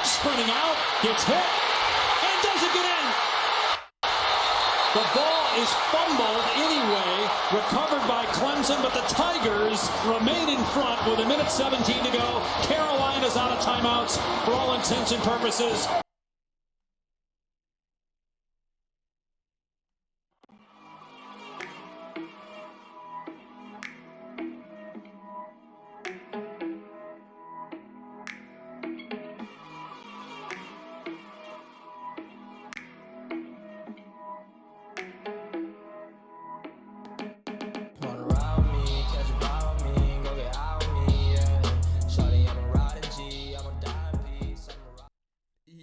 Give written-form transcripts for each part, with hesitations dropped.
sprinting out, gets hit, and doesn't get in. The ball is fumbled anyway, recovered by Clemson, but the Tigers remain in front with 1:17 to go. Carolina's out of timeouts for all intents and purposes.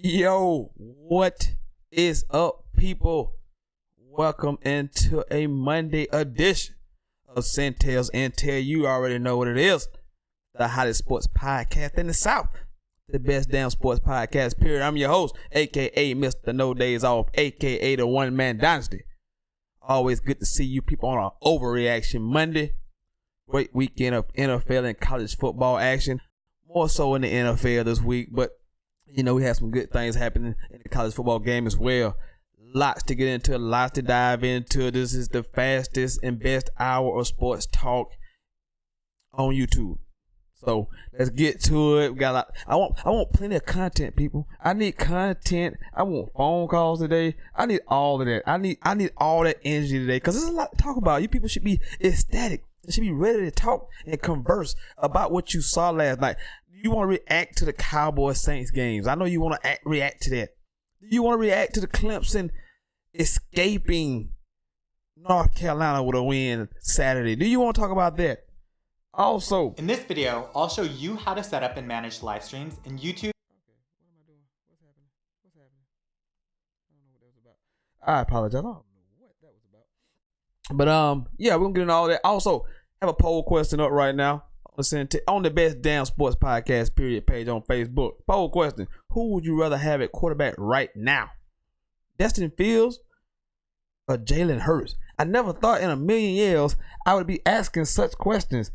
Yo, what is up, people? Welcome into a Monday edition of Sentell's Intel. You already know what it is. The hottest sports podcast in the South. The best damn sports podcast, period. I'm your host, a.k.a. Mr. No Days Off, a.k.a. the One Man Dynasty. Always good to see you people on our Overreaction Monday. Great weekend of NFL and college football action. More so in the NFL this week, but you know, we have some good things happening in the college football game as well. Lots to get into, lots to dive into. This is the fastest and best hour of sports talk on YouTube. So let's get to it. We got a lot. I want plenty of content, people. I need content. I want phone calls today. I need all of that. I need all that energy today because there's a lot to talk about. You people should be ecstatic. You should be ready to talk and converse about what you saw last night. You want to react to the Cowboys Saints games. I know you want to react to that. You want to react to the Clemson escaping North Carolina with a win Saturday. Do you want to talk about that? Also, in this video, I'll show you how to set up and manage live streams in YouTube. Okay, what am I doing? What's happening? I don't know what that was about. I apologize. I don't know what that was about. But yeah, we're gonna get into all that. Also, have a poll question up right now on the best damn sports podcast period page on Facebook. Poll question: who would you rather have at quarterback right now, Justin Fields or Jalen Hurts? I never thought in a million years I would be asking such questions.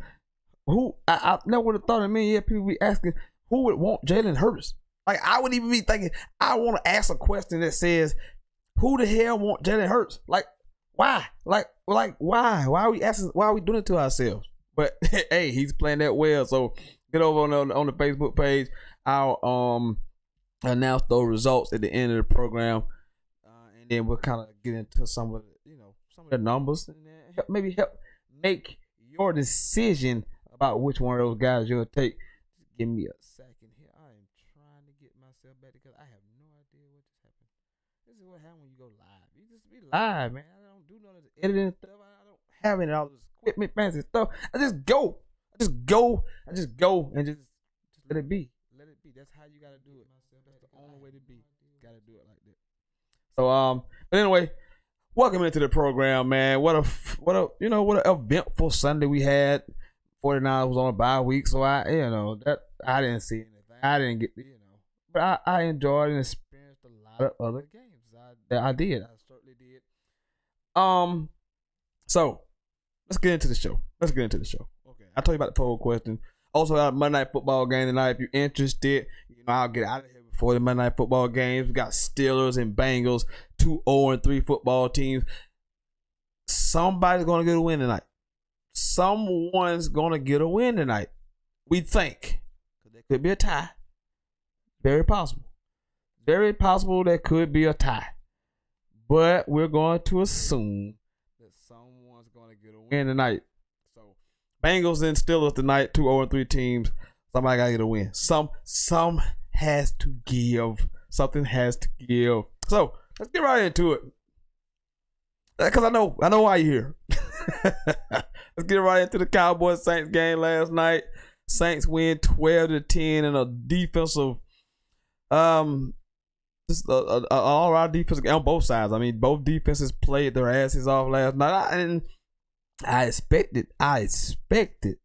I never would have thought in a million years people would be asking who would want Jalen Hurts. Like, I wouldn't even be thinking I want to ask a question that says who the hell want Jalen Hurts? Like, why? Like why? Why are we asking? Why are we doing it to ourselves? But hey, he's playing that well. So get over on the Facebook page. I'll announce those results at the end of the program, and then we'll kind of get into some of the numbers and maybe help make your decision about which one of those guys you'll take. Just give me a second here. I am trying to get myself back because I have no idea what just happened. This is what happens when you go live. You just be live, man. I don't do none of this editing stuff. I don't have any of all this equipment, fancy stuff. I just go and just let it be. Let it be. That's how you gotta do it. That's the only way to be. You gotta do it like that. So but anyway, welcome into the program, man. What a eventful Sunday we had. 49ers was on a bye week, so I didn't see anything. I didn't get but I enjoyed and experienced a lot of other games. I did. I certainly did. So let's get into the show. Okay. I told you about the poll question. Also, got a Monday Night Football game tonight. If you're interested, I'll get out of here before the Monday Night Football games. We got Steelers and Bengals, 2 0-3 football teams. Somebody's gonna get a win tonight. Someone's gonna get a win tonight. We think there could be a tie. Very possible. Very possible there could be a tie. But we're going to assume that someone's gonna get a win tonight. So Bengals and Steelers tonight, 2 0-3 teams. Somebody gotta get a win. Some has to give. Something has to give. So let's get right into it. Because I know why you're here. Let's get right into the Cowboys Saints game last night. Saints win 12-10 in a defensive, just all around defense on both sides. I mean, both defenses played their asses off last night. I expected the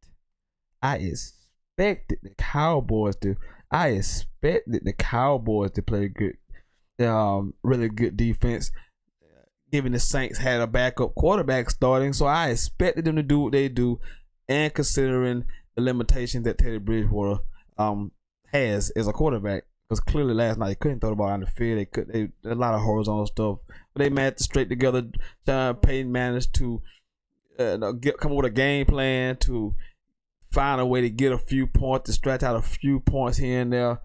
Cowboys to. I expected the Cowboys to play good, really good defense. Given the Saints had a backup quarterback starting, so I expected them to do what they do, and considering the limitations that Teddy Bridgewater has as a quarterback because clearly last night they couldn't throw the ball on the field. They a lot of horizontal stuff. But they managed to straight together. Payton managed to come up with a game plan to find a way to get a few points, to stretch out a few points here and there,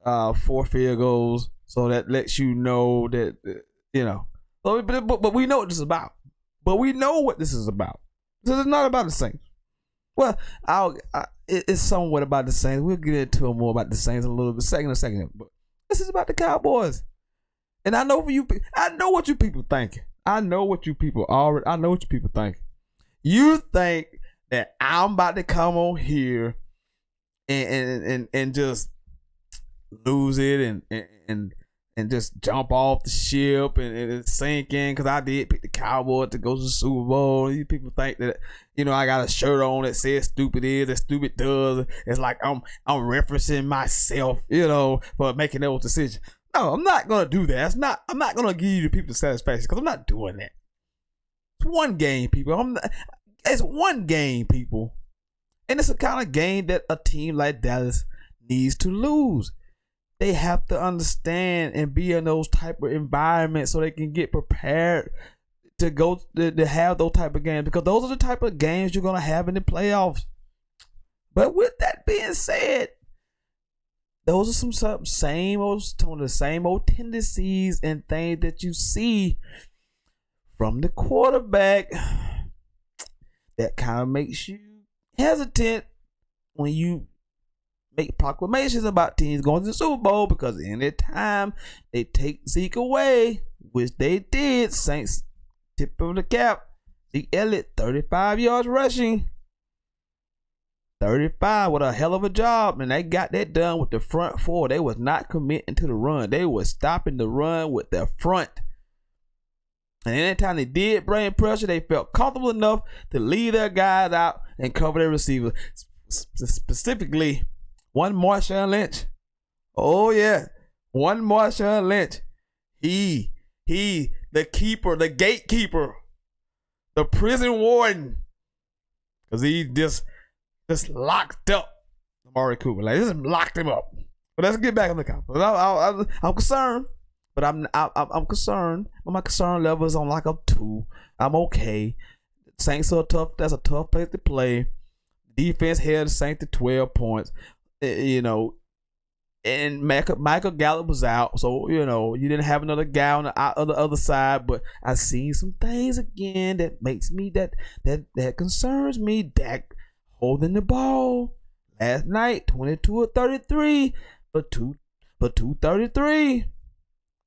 4 field goals. So that lets you know that But we know what this is about. But we know what this is about. This is not about the Saints. Well, it's somewhat about the Saints. We'll get into it more about the Saints in a little bit, second. But this is about the Cowboys. And I know for you, I know what you people thinking. I know what you people think. You think that I'm about to come on here and just lose it and just jump off the ship and sink in because I did pick the Cowboys to go to the Super Bowl. You people think that, I got a shirt on that says stupid is and stupid does. It's like I'm referencing myself, for making those decisions. No, I'm not gonna do that. I'm not gonna give you the people satisfaction because I'm not doing that. It's one game, people. It's one game, people. And it's a kind of game that a team like Dallas needs to lose. They have to understand and be in those type of environments so they can get prepared to go to have those type of games, because those are the type of games you're gonna have in the playoffs. But with that being said, those are some of the same old tendencies and things that you see from the quarterback that kind of makes you hesitant when you make proclamations about teams going to the Super Bowl, because anytime they take Zeke away, which they did, Saints tip of the cap, Zeke Elliott 35 yards rushing, 35 with a hell of a job, and they got that done with the front four. They was not committing to the run. They was stopping the run with their front. And anytime they did bring pressure, they felt comfortable enough to leave their guys out and cover their receivers. Specifically, one Marshawn Lynch. Oh yeah, one Marshawn Lynch. He, the keeper, the gatekeeper, the prison warden, because he just locked up Amari Cooper. Like, just locked him up. But let's get back on the Cowboys. I'm concerned, but I'm concerned. My concern level is on like a 2. I'm okay. Saints are tough. That's a tough place to play. Defense held the Saints to 12 points. And Michael Gallup was out, so you didn't have another guy on the other side. But I seen some things again that makes me that concerns me. Dak holding the ball last night, 22 of 33 for 233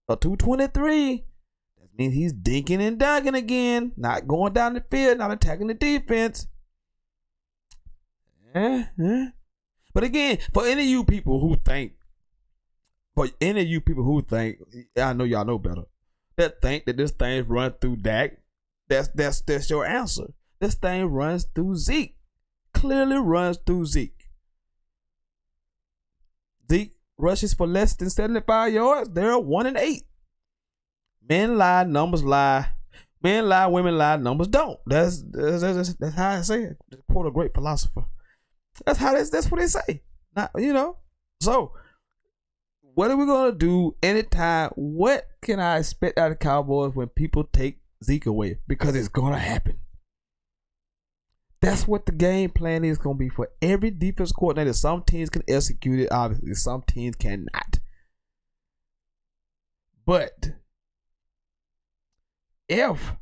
or 223. That means he's dinking and dunking again, not going down the field, not attacking the defense. But again, for any of you people who think, I know y'all know better, that think that this thing run through Dak, that's your answer. This thing runs through Zeke. Clearly runs through Zeke. Zeke rushes for less than 75 yards. They're 1-8. Men lie, numbers lie. Men lie, women lie, numbers don't. That's how I say it. To quote a great philosopher. That's what they say. So what are we gonna do anytime? What can I expect out of the Cowboys when people take Zeke away? Because it's gonna happen. That's what the game plan is going to be for every defense coordinator. Some teams can execute it, obviously. Some teams cannot. But if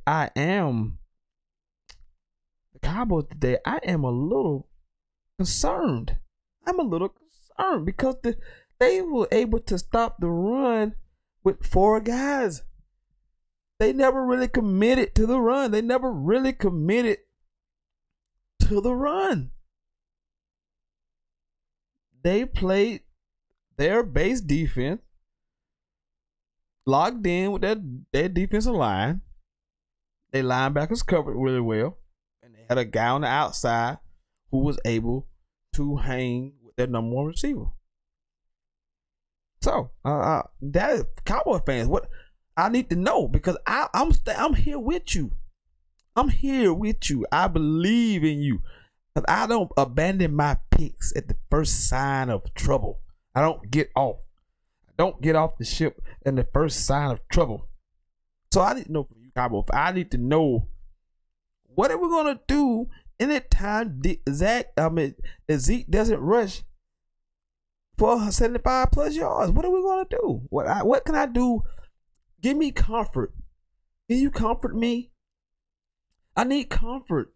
I am the Cowboys today, I am a little concerned. Because they were able to stop the run with 4 guys. They never really committed to the run. They played their base defense, locked in with their defensive line. Their linebackers covered really well. And they had a guy on the outside who was able to hang with their number 1 receiver. So, that is Cowboy fans. What I need to know, because I'm here with you. I believe in you. Because I don't abandon my picks at the first sign of trouble. I don't get off. I don't get off the ship in the first sign of trouble. So I need to know from you, Cowboys. I need to know, what are we gonna do anytime Zeke doesn't rush for 75 plus yards? What are we gonna do? What can I do? Give me comfort. Can you comfort me? I need comfort.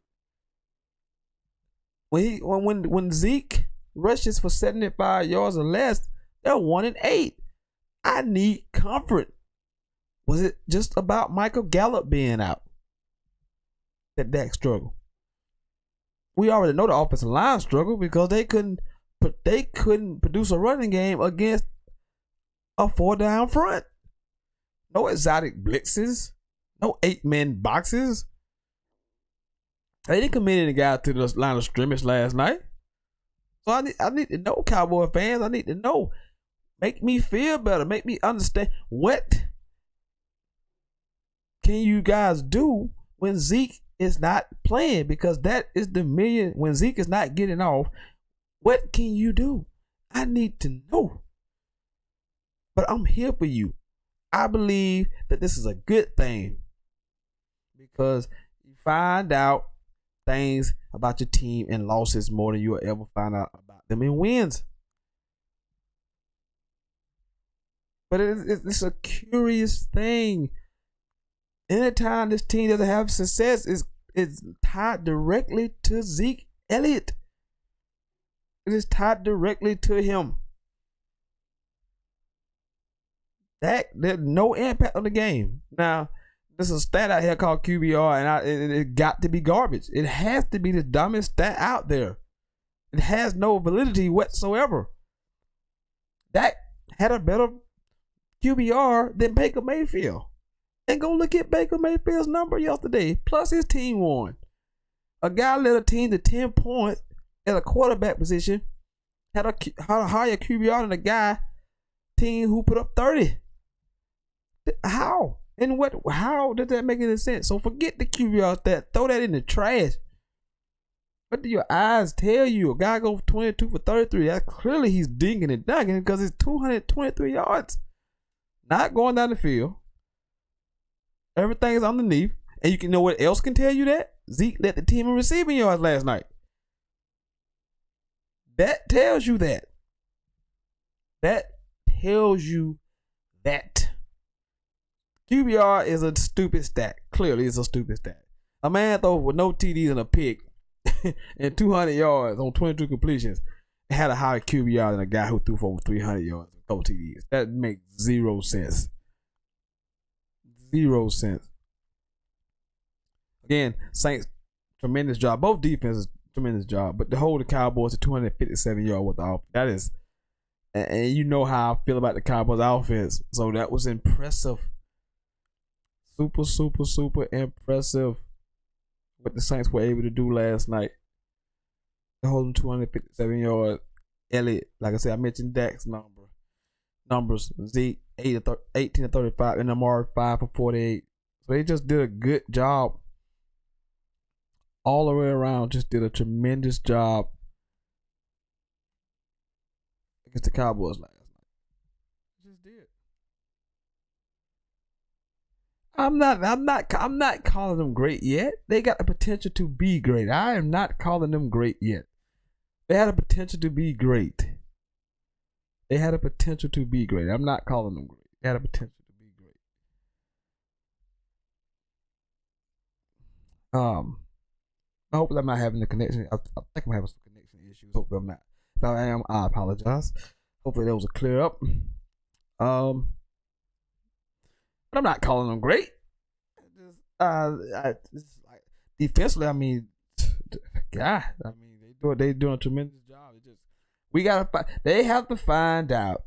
When Zeke rushes for 75 yards or less, they're 1-8. I need comfort. Was it just about Michael Gallup being out that Dak struggled? We already know the offensive line struggled because they couldn't produce a running game against a 4-down front. No exotic blitzes, no 8-man boxes. They didn't commit any guy to the line of scrimmage last night. So I need to know, Cowboy fans. I need to know. Make me feel better. Make me understand, what can you guys do when Zeke is not playing? Because that is the million. When Zeke is not getting off, what can you do? I need to know. But I'm here for you. I believe that this is a good thing, because you find out things about your team in losses more than you will ever find out about them in wins. But it's a curious thing. Anytime this team doesn't have success, is tied directly to Zeke Elliott. It is tied directly to him. There's no impact on the game. Now, there's a stat out here called QBR, and it got to be garbage. It has to be the dumbest stat out there. It has no validity whatsoever. Dak had a better QBR than Baker Mayfield. And go look at Baker Mayfield's number yesterday. Plus his team won. A guy led a team to 10 points at a quarterback position, had a higher QBR than a guy team who put up 30. How? And how does that make any sense? So forget the QBR stat. Throw that in the trash. What do your eyes tell you? A guy goes 22 for 33. That's clearly he's dinging and dunking because it's 223 yards. Not going down the field. Everything is underneath. And you can know what else can tell you that? Zeke led the team in receiving yards last night. That tells you that. That tells you that. QBR is a stupid stat. Clearly, it's a stupid stat. A man throw with no TDs and a pick and 200 yards on 22 completions had a higher QBR than a guy who threw for over 300 yards and 4 TDs. That makes zero sense. 0 sense. Again, Saints, tremendous job. Both defenses, tremendous job. But to hold the Cowboys to 257 yards with the offense, that is, and you know how I feel about the Cowboys offense. So that was impressive. Super, super, super impressive what the Saints were able to do last night. To hold them 257 yards. Elliott, like I said, I mentioned Dak's numbers. Zeke, 18 to 35, and Amari 5 for 48. So they just did a good job all the way around. Just did a tremendous job against the Cowboys last night. Just did. I'm not calling them great yet. They got the potential to be great. I am not calling them great yet. They had a potential to be great. They had a potential to be great. I'm not calling them great. They had a potential to be great. I hope I'm not having the connection. I think I'm having some connection issues. Hopefully I'm not. If I am, I apologize. Hopefully those will clear up. But I'm not calling them great. Defensively, I mean, God, I mean, they doing a tremendous job. It just, they have to find out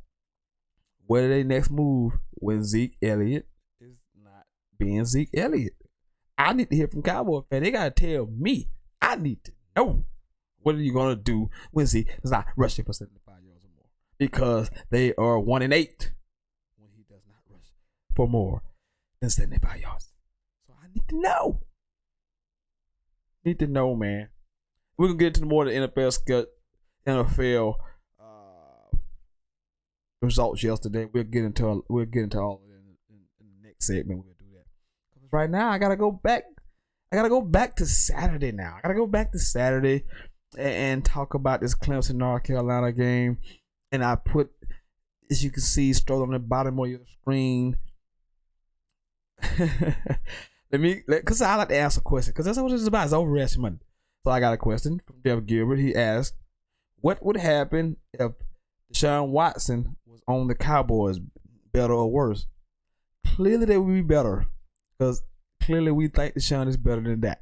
where they next move when Zeke Elliott is not being Zeke Elliott. I need to hear from Cowboy fans. They gotta tell me. I need to know, what are you gonna do when Zeke is not rushing for 75 yards or more? Because they are 1-8 when he does not rush for more than 75 yards. So I need to know. Man. we're gonna get into more of the NFL results yesterday. We'll get into all of it in the next segment. We'll do that. Right now, I gotta go back to Saturday now. I gotta go back to Saturday and talk about this Clemson North Carolina game. And I put, as you can see, straight on the bottom of your screen. Because I like to ask a question, because that's what it's about. It's Overreaction Monday. So I got a question from Jeff Gilbert. He asked, what would happen if Deshaun Watson was on the Cowboys, better or worse? Clearly they would be better, because clearly we think Deshaun is better than that.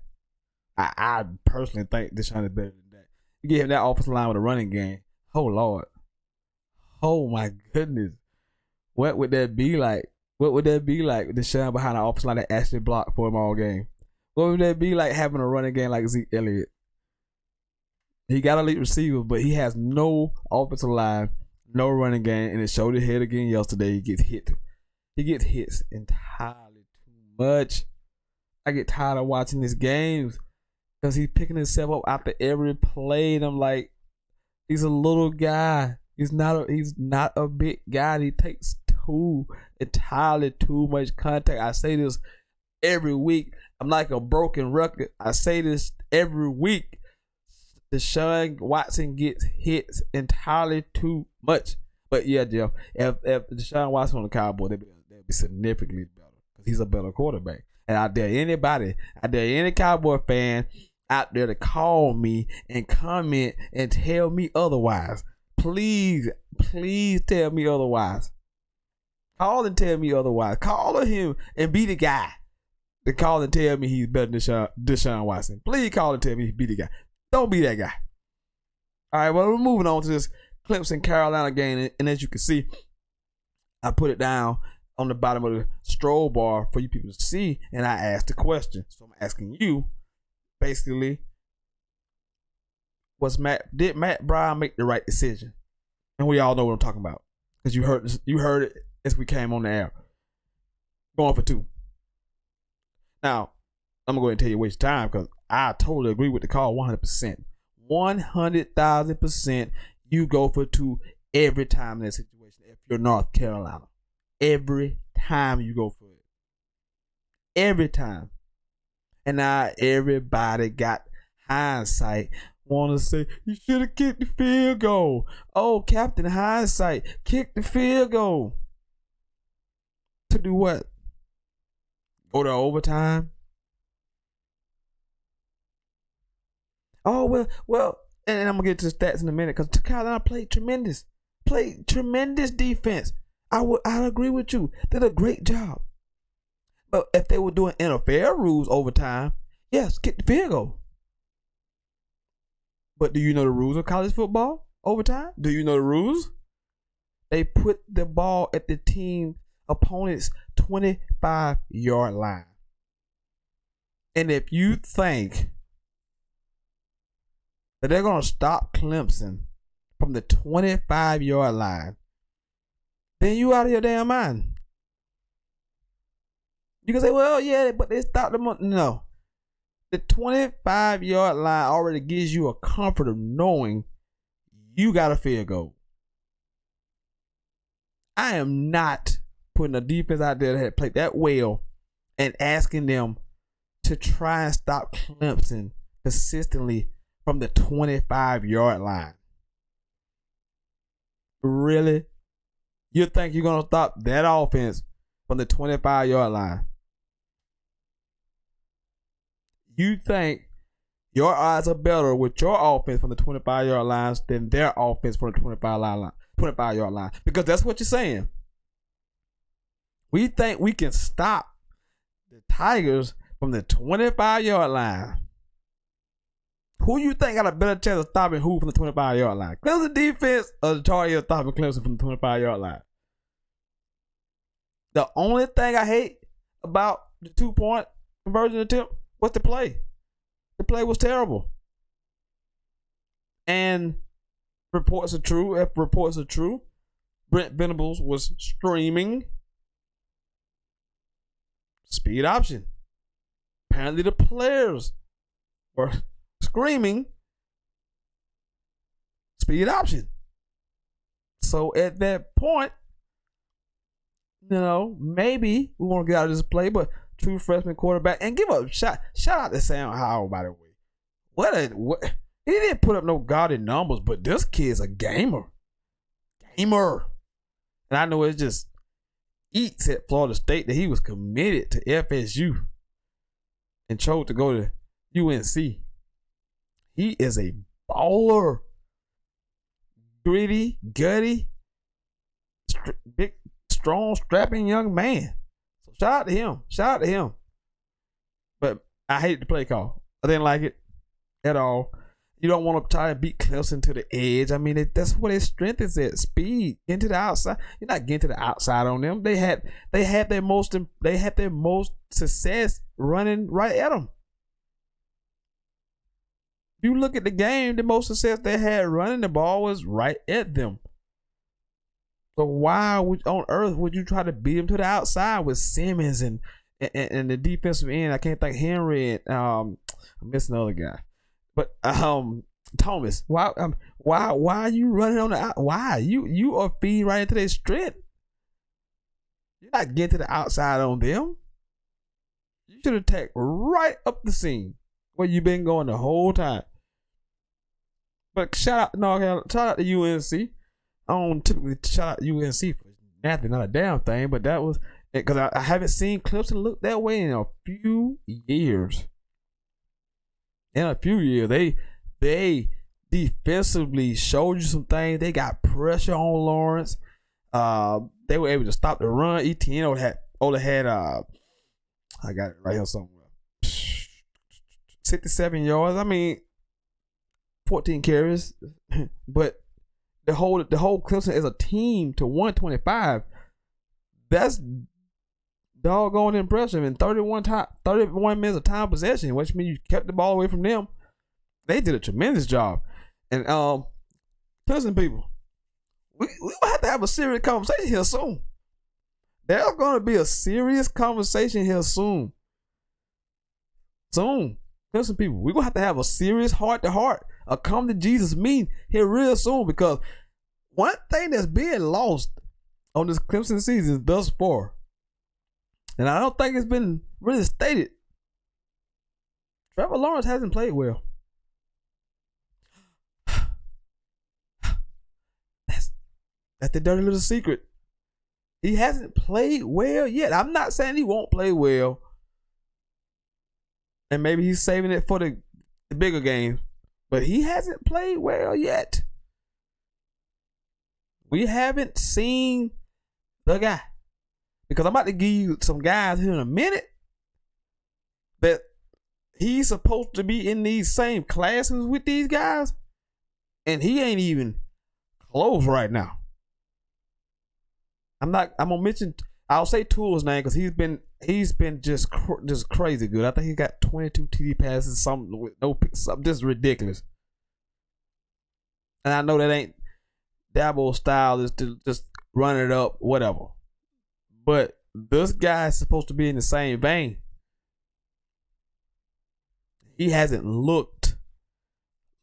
I personally think Deshaun is better than that. You give him that offensive line with a running game. Oh, Lord. Oh, my goodness. What would that be like? What would that be like with Deshaun behind an offensive line that actually blocked for him all game? What would that be like having a running game like Zeke Elliott? He got elite receivers, but he has no offensive line, no running game, and it showed his head again yesterday. He gets hit. He gets hits entirely too much. I get tired of watching his games because he's picking himself up after every play, and I'm like, he's a little guy. He's not a big guy. He takes entirely too much contact. I say this every week. I'm like a broken record. I say this every week. Deshaun Watson gets hits entirely too much. But yeah, Jeff, if Deshaun Watson on the Cowboys, they'd be significantly better because he's a better quarterback. And I dare any Cowboy fan out there to call me and comment and tell me otherwise. Please tell me otherwise. Call and tell me otherwise. Call him and be the guy to call and tell me he's better than Deshaun Watson. Please call and tell me he be the guy. Don't be that guy. All right, well, we're moving on to this Clemson Carolina game. And as you can see, I put it down on the bottom of the stroll bar for you people to see. And I asked the question. So I'm asking you, basically, did Matt Brown make the right decision? And we all know what I'm talking about, because you heard it as we came on the air. Going for 2. Now, I'm going to go ahead and tell you waste time, because I totally agree with the call 100%. 100,000% you go for 2 every time in that situation if you're North Carolina. Every time you go for it. Every time. And now everybody got hindsight. Want to say, you should have kicked the field goal. Oh, Captain Hindsight, kick the field goal. To do what? Go to overtime? Oh, well, and I'm going to get to the stats in a minute, because Carolina played tremendous defense. I agree with you. Did a great job. But if they were doing NFL rules overtime, yes, kick the field goal. But do you know the rules of college football overtime? Do you know the rules? They put the ball at the team opponent's 25-yard line. And if you think that they're going to stop Clemson from the 25-yard line, then you out of your damn mind. You can say, well, yeah, but they stopped them. No. The 25-yard line already gives you a comfort of knowing you got a field goal. I am not putting a defense out there that had played that well and asking them to try and stop Clemson consistently from the 25-yard line. Really? You think you're going to stop that offense from the 25-yard line? You think your odds are better with your offense from the 25-yard lines than their offense from the 25-yard line? Because that's what you're saying. We think we can stop the Tigers from the 25-yard line. Who you think got a better chance of stopping who from the 25-yard line? Clemson defense or the Tar Heels stopping Clemson from the 25-yard line? The only thing I hate about the 2-point conversion attempt was the play. The play was terrible. And reports are true. If reports are true, Brent Venables was streaming speed option. Apparently the players were screaming speed option. So at that point, maybe we want to get out of this play, but true freshman quarterback, and give a shout out to Sam Howell, by the way. What he didn't put up no gaudy numbers, but this kid's a gamer. And I know it just eats at Florida State that he was committed to FSU and chose to go to UNC. He is a baller. Gritty, gutty, big, strong, strapping young man. So shout out to him. But I hated the play call. I didn't like it at all. You don't want to try to beat Clemson to the edge. I mean, that's where their strength is at. Speed. Get to the outside. You're not getting to the outside on them. They had their most success running right at them. If you look at the game, the most success they had running the ball was right at them. So why on earth would you try to beat them to the outside with Simmons and the defensive end? I can't think Henry and I'm missing another guy. But Thomas, why are you running on the out? Why? You are feeding right into their strength. You're not getting to the outside on them. You should attack right up the seam where you've been going the whole time. But shout out to UNC. I don't typically shout out UNC for nothing, not a damn thing, but that was because I haven't seen Clemson look that way in a few years. In a few years, they defensively showed you some things. They got pressure on Lawrence. They were able to stop the run. ETN only had I got it right here somewhere. 67 yards. I mean, 14 carries, but the whole Clemson as a team to 125. That's doggone impressive. In 31 minutes of time possession, which means you kept the ball away from them. They did a tremendous job. And Clemson people, we will have to have a serious conversation here soon. There's going to be a serious conversation here soon. Clemson people, we're going to have a serious heart-to-heart, a come to Jesus meeting here real soon, because one thing that's being lost on this Clemson season thus far, and I don't think it's been really stated, Trevor Lawrence hasn't played well. That's the dirty little secret. He hasn't played well yet. I'm not saying he won't play well. And maybe he's saving it for the bigger game. But he hasn't played well yet. We haven't seen the guy. Because I'm about to give you some guys here in a minute that he's supposed to be in these same classes with these guys. And he ain't even close right now. I'm gonna mention. I'll say Tua's name because he's been just crazy good. I think he got 22 TD passes, something just ridiculous. And I know that ain't Dabo style, is to just run it up, whatever. But this guy is supposed to be in the same vein. He hasn't looked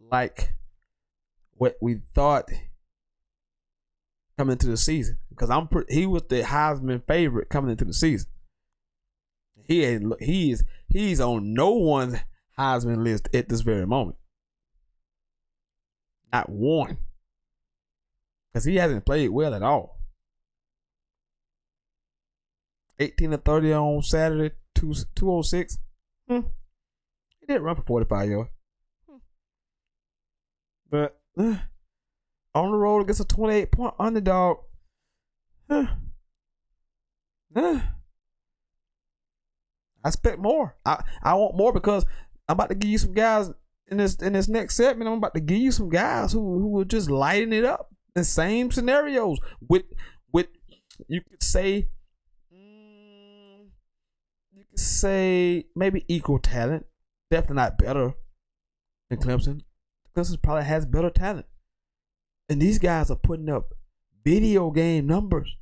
like what we thought coming into the season, because he was the Heisman favorite coming into the season. He's on no one's Heisman list at this very moment. Not one, because he hasn't played well at all. 18-30 on Saturday, 206. He didn't run for 45 yards, but. On the road against a 28-point underdog. I expect more. I want more, because I'm about to give you some guys in this next segment. I'm about to give you some guys who were just lighting it up in same scenarios with you could say maybe equal talent. Definitely not better than Clemson. Clemson probably has better talent. And these guys are putting up video game numbers.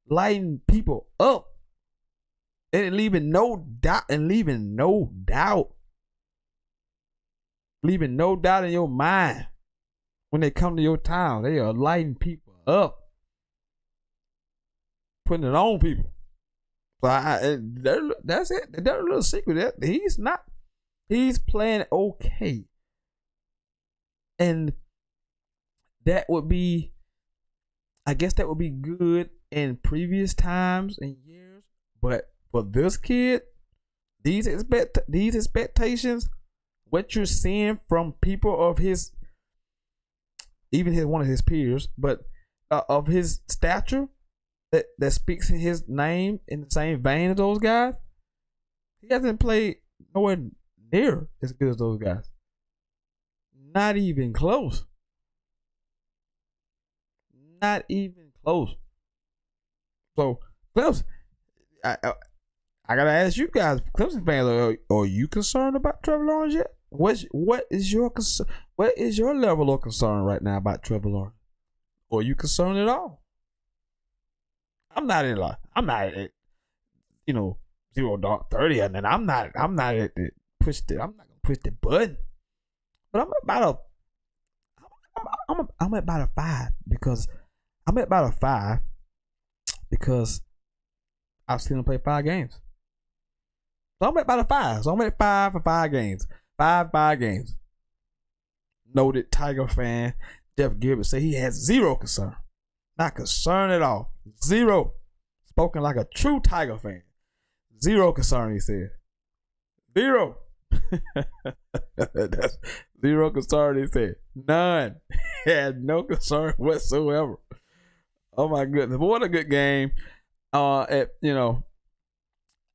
Lighting people up. And leaving no doubt. leaving no doubt in your mind when they come to your town. They are lighting people up, putting it on people. So that's it. That's a little secret. He's playing okay. And that would be, I guess that would be good in previous times and years. But for this kid, these expectations, what you're seeing from people of his, even one of his peers, but of his stature, that speaks in his name in the same vein as those guys, he hasn't played nowhere near as good as those guys. Not even close. Not even close. So, Clemson, I gotta ask you guys, Clemson fans, are you concerned about Trevor Lawrence yet? What is your level of concern right now about Trevor Lawrence? Or are you concerned at all? I'm not at 0-30, and then I'm not at the push the, I'm not gonna push the button. But I'm about a 5 because I've seen him play 5 games. So I'm at about a 5. So I'm at 5 for 5 games. 5 games. Noted Tiger fan Jeff Gilbert say he has 0 concern. Not concerned at all. 0. Spoken like a true Tiger fan. 0 concern, he said. 0. That's 0 concern, he said. None. He had no concern whatsoever. Oh my goodness. What a good game. I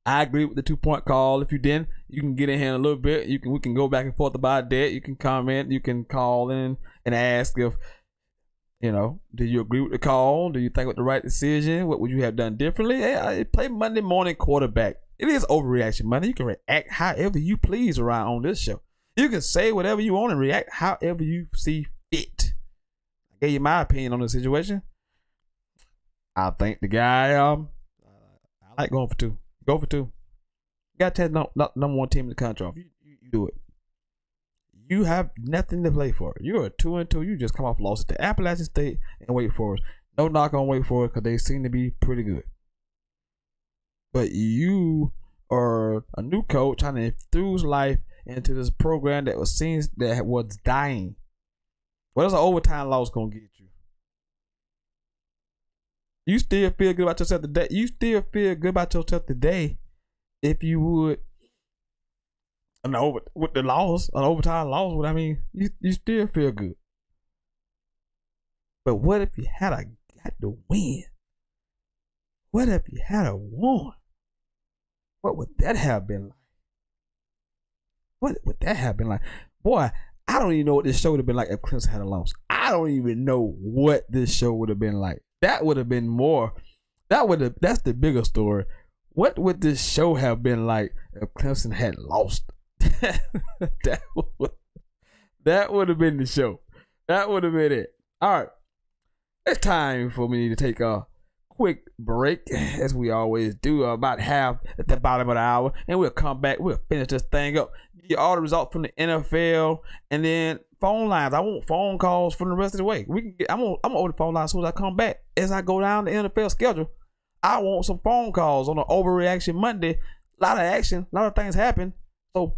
agree with the 2-point call. If you didn't, you can get in here in a little bit. We can go back and forth about that. You can comment. You can call in and ask if, do you agree with the call? Do you think it was the right decision? What would you have done differently? Hey, play Monday morning quarterback. It is Overreaction Monday. You can react however you please around on this show. You can say whatever you want and react however you see fit. I gave you my opinion on the situation. I think the guy, I like going for 2. Go for 2. You got to take number 1 team in the country off. You do it. You have nothing to play for. You're a 2-2. You just come off losses to Appalachian State and Wake Forest. No knock on Wake Forest because they seem to be pretty good. But you are a new coach trying to infuse life into this program that was dying. What is an overtime loss gonna get you? You still feel good about yourself today. You still feel good about yourself today if you would. With the loss, an overtime loss, I mean, you still feel good. But what if you had got to win? What if you had won? What would that have been like? What would that have been like? Boy, I don't even know what this show would have been like if Clemson had a loss. I don't even know what this show would have been like. That would have been more. That's the bigger story. What would this show have been like if Clemson had lost? that would have been the show. That would have been it. All right. It's time for me to take a quick break, as we always do, about half at the bottom of the hour, and we'll come back. We'll finish this thing up. Get all the results from the NFL, and then phone lines. I want phone calls for the rest of the way. I'm gonna open the phone lines as soon as I come back. As I go down the NFL schedule, I want some phone calls on the Overreaction Monday. A lot of action, a lot of things happen. So,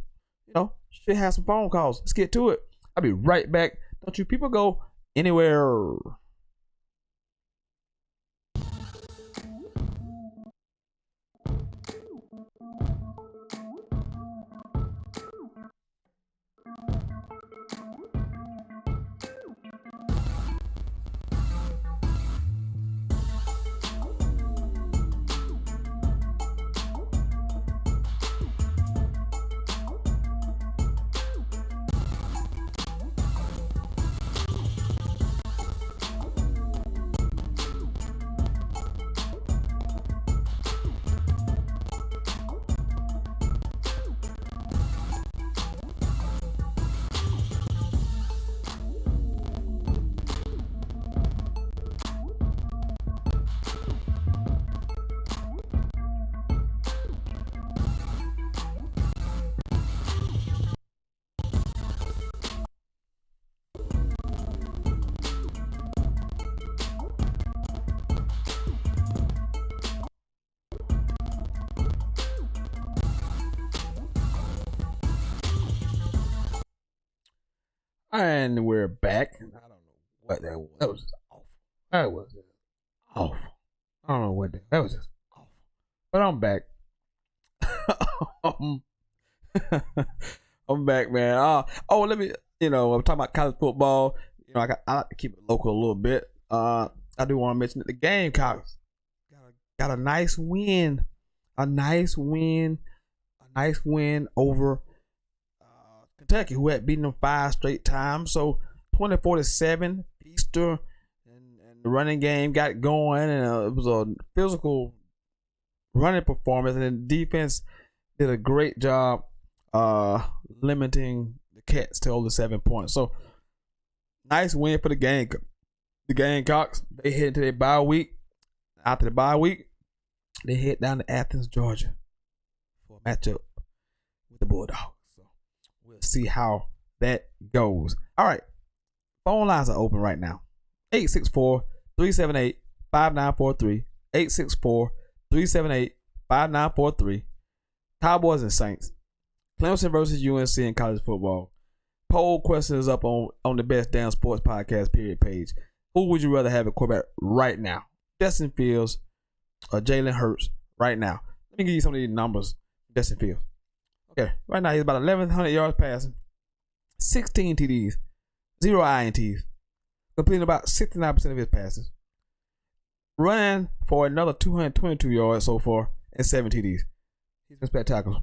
should have some phone calls. Let's get to it. I'll be right back. Don't you people go anywhere. And we're back. I don't know what that was. That was just awful. That was just awful. I don't know what that was just awful. But I'm back. I'm back, man. Let me, I'm talking about college football. I like to keep it local a little bit. I do want to mention that the Gamecocks got a nice win. A nice win over Kentucky, who had beaten them 5 straight times. So 24-7, Easter, and the running game got going, and it was a physical running performance, and the defense did a great job limiting the Cats to over 7 points. So nice win for the Gamecocks. They head into their bye week. After the bye week, they head down to Athens, Georgia for a matchup with the Bulldogs. So we'll see how that goes. All right. Phone lines are open right now. 864-378-5943. 864-378-5943. Cowboys and Saints. Clemson versus UNC in college football. Poll question is up on the Best Damn Sports Podcast page. Who would you rather have at quarterback right now? Justin Fields or Jalen Hurts right now? Let me give you some of these numbers. Justin Fields. Okay, right now he's about 1,100 yards passing, 16 TDs, 0 INTs, completing about 69% of his passes, running for another 222 yards so far, and 7 TDs. He's been spectacular.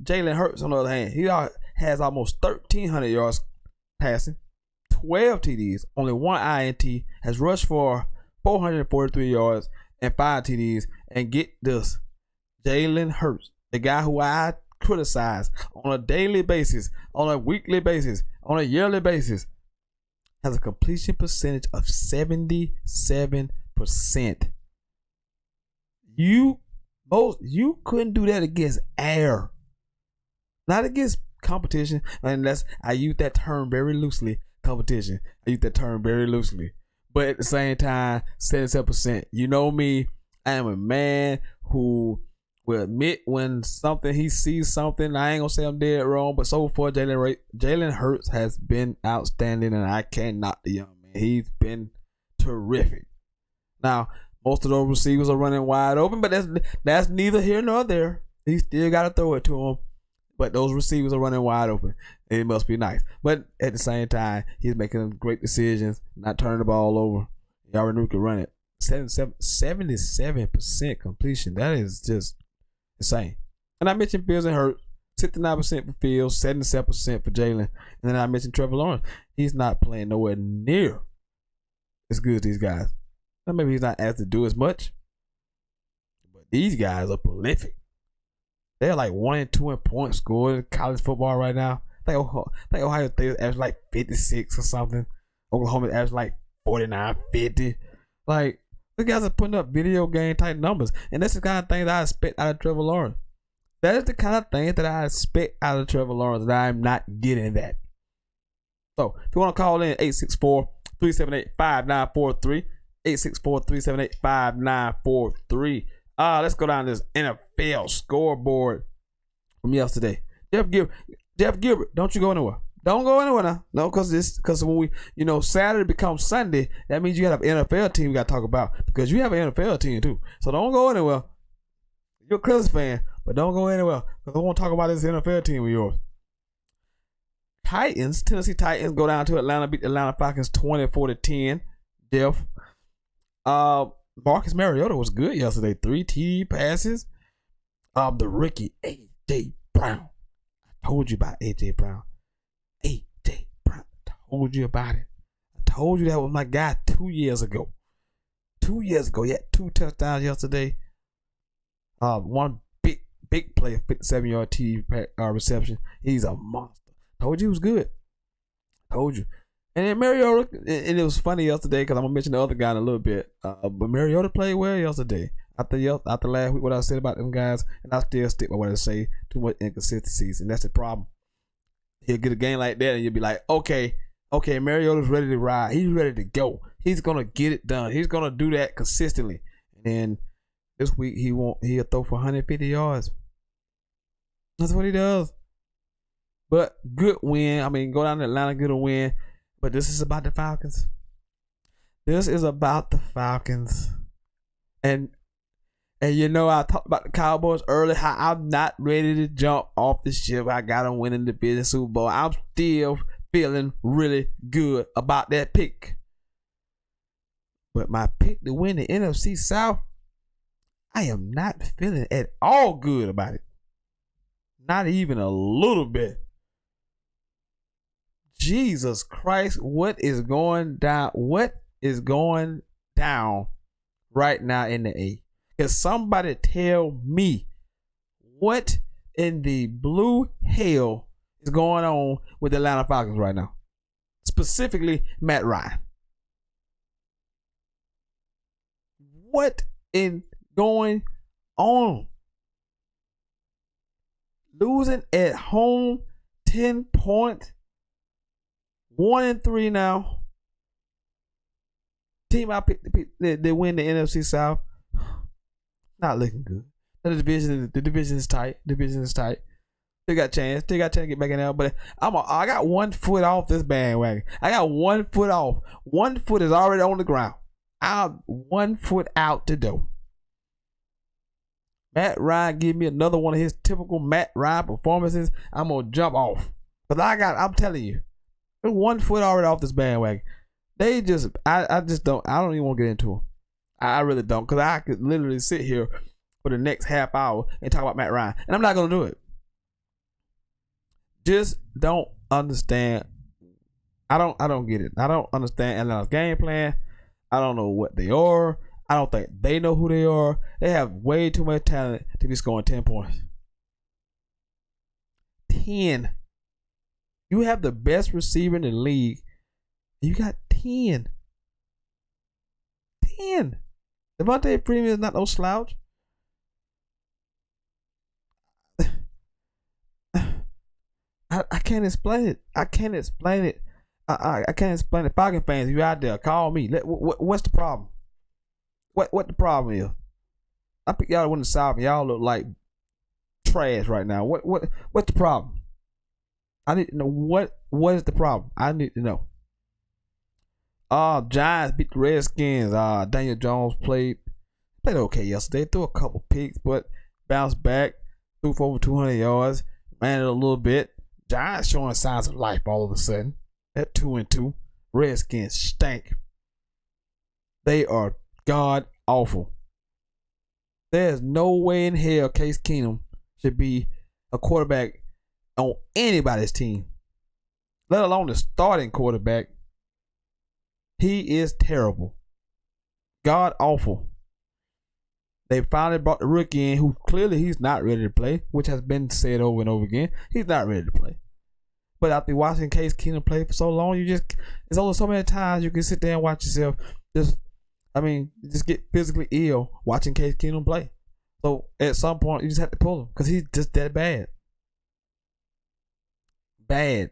Jalen Hurts, on the other hand, he has almost 1,300 yards passing, 12 TDs, only 1 INT, has rushed for 443 yards and 5 TDs. And get this, Jalen Hurts, the guy who I criticize on a daily basis, on a weekly basis, on a yearly basis, has a completion percentage of 77%. You couldn't do that against air. Not against competition, unless I use that term very loosely. Competition. I use that term very loosely. But at the same time, 77%. You know me, I am a man who will admit when he sees something. I ain't gonna say I'm dead wrong, but so far Jalen Hurts has been outstanding, and I can't knock the young man. He's been terrific. Now, most of those receivers are running wide open, but that's neither here nor there. He still got to throw it to him. But those receivers are running wide open. It must be nice. But at the same time, he's making great decisions, not turning the ball over. He already knew he could run it. 77% completion. That is just insane. And I mentioned Fields and Hurts. 69% for Fields, 77% for Jalen. And then I mentioned Trevor Lawrence. He's not playing nowhere near as good as these guys. Now, maybe he's not asked to do as much. But these guys are prolific. They're like 1 and 2 in points scored in college football right now. I think Ohio State average like 56 or something. Oklahoma average like 49, 50. Like, the guys are putting up video game type numbers. And that's the kind of thing that I expect out of Trevor Lawrence. That is the kind of thing that I expect out of Trevor Lawrence, that I'm not getting that. So, if you want to call in, 864-378-5943. 864-378-5943. Let's go down this NFL scoreboard from yesterday. Jeff Gilbert, don't you go anywhere. Don't go anywhere now. No, because when we, Saturday becomes Sunday, that means you have an NFL team we got to talk about, because you have an NFL team too. So don't go anywhere. You're a Clippers fan, but don't go anywhere, because I want to talk about this NFL team of yours. Tennessee Titans go down to Atlanta, beat the Atlanta Falcons 24-10. Jeff. Marcus Mariota was good yesterday. 3 TD passes. The rookie A.J. Brown. I told you about A.J. Brown. A.J. Brown. I told you about it. I told you that was my guy 2 years ago. 2 years ago. He had 2 touchdowns yesterday. One big play, 57-yard TD reception. He's a monster. Told you he was good. Told you. And then Mariota, and it was funny yesterday, because I'm going to mention the other guy in a little bit. But Mariota played well yesterday. After last week, what I said about them guys, and I still stick by what I say, too much inconsistencies, and that's the problem. He'll get a game like that, and you'll be like, okay, Mariota's ready to ride. He's ready to go. He's going to get it done. He's going to do that consistently. And then this week, he'll throw for 150 yards. That's what he does. But good win. I mean, go down to Atlanta, get a win. But this is about the Falcons. This is about the Falcons. And you know, I talked about the Cowboys earlier, how I'm not ready to jump off the ship. I got them winning the division Super Bowl. I'm still feeling really good about that pick. But my pick to win the NFC South, I am not feeling at all good about it. Not even a little bit. Jesus Christ, what is going down? What is going down right now in the A? Can somebody tell me what in the blue hell is going on with the Atlanta Falcons right now? Specifically, Matt Ryan. What in going on? Losing at home, 10 points, 1-3 now. Team I picked they win the NFC South. Not looking good. The division is tight. Still got a chance to get back in there, but I got 1 foot off this bandwagon. I got 1 foot off. 1 foot is already on the ground. I'm 1 foot out the door. Matt Ryan give me another one of his typical Matt Ryan performances. I'm gonna jump off. But I'm telling you, 1 foot already off this bandwagon. I don't even want to get into them. I really don't, because I could literally sit here for the next half hour and talk about Matt Ryan, and I'm not gonna do it. Just don't understand. I don't get it. I don't understand Atlanta's game plan. I don't know what they are. I don't think they know who they are. They have way too much talent to be scoring 10 points. 10. You have the best receiver in the league. You got 10. 10. Devontae Freeman is not no slouch. I can't explain it. I can't explain it. I can't explain it. Falcon fans, you out there, call me. What's the problem? What the problem is? I pick y'all to win the South, and y'all look like trash right now. What's the problem? I need to know what is the problem. I need to know. Giants beat the Redskins. Daniel Jones played okay yesterday. Threw a couple picks, but bounced back. Threw for over 200 yards. Ran it a little bit. Giants showing signs of life all of a sudden. At 2-2. Redskins stink. They are god awful. There's no way in hell Case Keenum should be a quarterback on anybody's team, let alone the starting quarterback. He is terrible. God awful. They finally brought the rookie in, who clearly he's not ready to play, which has been said over and over again. He's not ready to play. But after watching Case Keenum play for so long, it's only so many times you can sit there and watch yourself just get physically ill watching Case Keenum play. So at some point, you just have to pull him because he's just that bad. Bad.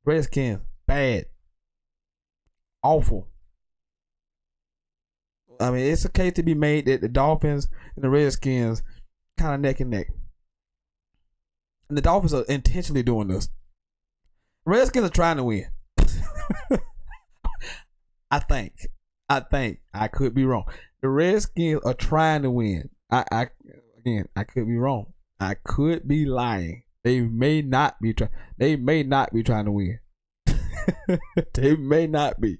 Redskins, bad. Awful. I mean, it's a case to be made that the Dolphins and the Redskins kind of neck and neck. And the Dolphins are intentionally doing this. Redskins are trying to win. I think. I could be wrong. The Redskins are trying to win. I could be wrong. I could be lying. They may not be trying to win. They may not be.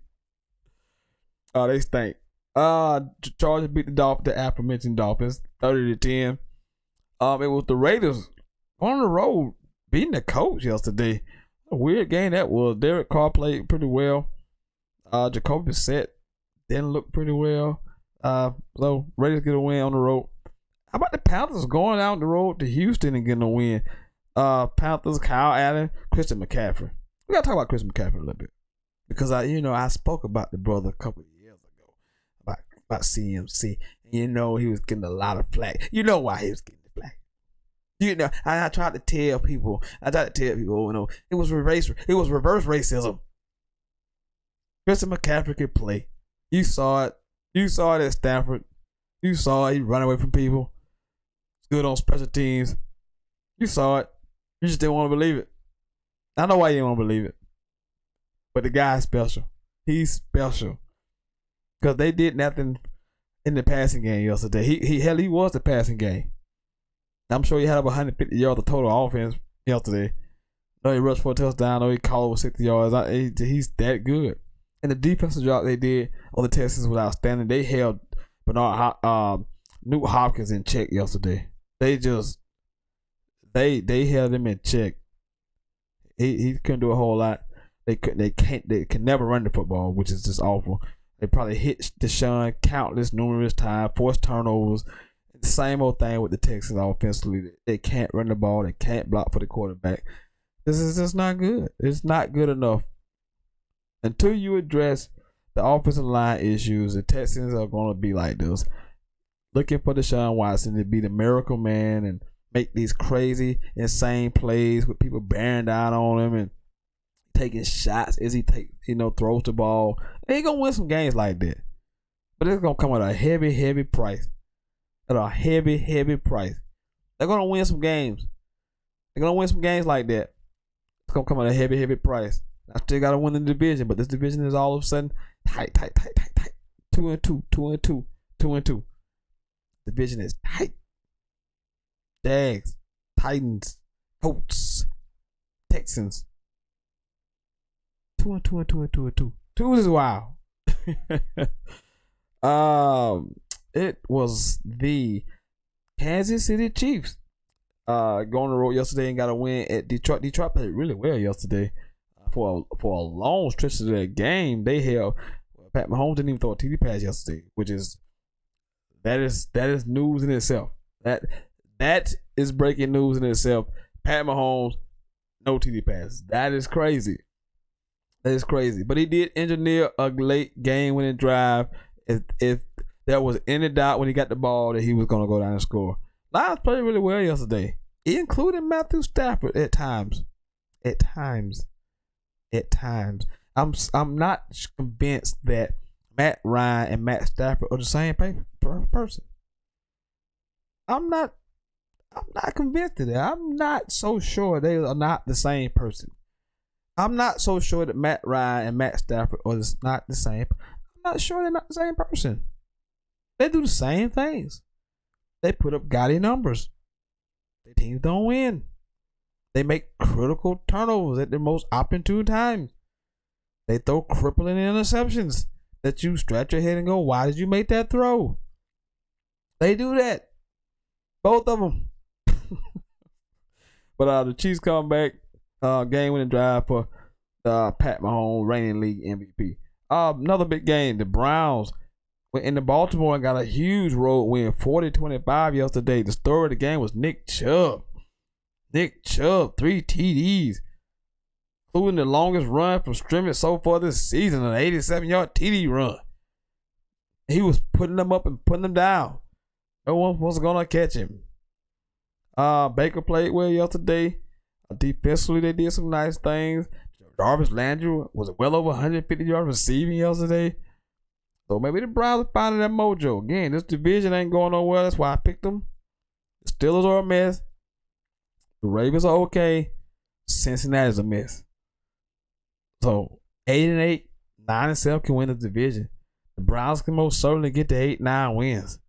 Oh, they stink. Chargers beat the aforementioned Dolphins 30-10. It was the Raiders on the road beating the Colts yesterday. A weird game that was. Derek Carr played pretty well. Jacoby Brissett didn't look pretty well. So Raiders get a win on the road. How about the Panthers going out the road to Houston and getting a win? Panthers, Kyle Allen, Christian McCaffrey. We gotta talk about Christian McCaffrey a little bit because I spoke about the brother a couple of years ago about CMC. He was getting a lot of flack. You know why he was getting the flack. I tried to tell people. It was reverse racism. Christian McCaffrey could play. You saw it. You saw it at Stanford. You saw it. He run away from people. Good on special teams. You saw it. You just didn't want to believe it. I know why you don't believe it. But the guy's special. He's special. Because they did nothing in the passing game yesterday. He was the passing game. I'm sure he had over 150 yards of total offense yesterday. No, he rushed for a touchdown. No, he caught over 60 yards. He's that good. And the defensive job they did on the Texans was outstanding. They held Newt Hopkins in check yesterday. They held him in check. He couldn't do a whole lot. They can never run the football, which is just awful. They probably hit Deshaun numerous times, forced turnovers. The same old thing with the Texans offensively. They can't run the ball. They can't block for the quarterback. This is just not good. It's not good enough. Until you address the offensive line issues, the Texans are going to be like this. Looking for Deshaun Watson to be the miracle man and make these crazy, insane plays with people bearing down on him and taking shots as he throws the ball. They ain't gonna win some games like that. But it's gonna come at a heavy, heavy price. At a heavy, heavy price. They're gonna win some games. They're gonna win some games like that. It's gonna come at a heavy, heavy price. I still gotta win the division, but this division is all of a sudden tight. 2-2. Division is tight. Jags, Titans, Colts, Texans. 2-2. 2 is wild. It was the Kansas City Chiefs going on the road yesterday and got a win at Detroit. Detroit played really well yesterday. For a long stretch of that game, they held. Pat Mahomes didn't even throw a TD pass yesterday, which is that is news in itself. That is breaking news in itself. Pat Mahomes, no TD pass. That is crazy. That is crazy. But he did engineer a late game-winning drive. If there was any doubt when he got the ball that he was going to go down and score. Lions played really well yesterday, including Matthew Stafford at times. I'm not convinced that Matt Ryan and Matt Stafford are the same person. I'm not convinced of that. I'm not so sure they are not the same person. I'm not so sure that Matt Ryan and Matt Stafford are not the same. I'm not sure they're not the same person. They do the same things. They put up gaudy numbers. Their teams don't win. They make critical turnovers at the most opportune times. They throw crippling interceptions that you scratch your head and go, why did you make that throw? They do that. Both of them. But the Chiefs come back, game-winning drive for Pat Mahomes, reigning league MVP. Another big game. The Browns went into Baltimore and got a huge road win, 40-25 yesterday. The story of the game was Nick Chubb. 3 TDs, including the longest run from scrimmage so far this season, an 87-yard TD run. He was putting them up and putting them down. No one was going to catch him. Baker played well yesterday. Defensively, they did some nice things. Jarvis Landry was well over 150 yards receiving yesterday. So maybe the Browns are finding that mojo. Again, this division ain't going nowhere. That's why I picked them. The Steelers are a mess. The Ravens are okay. Cincinnati's a mess. So 8-8, 9-7 can win the division. The Browns can most certainly get to 8-9 wins.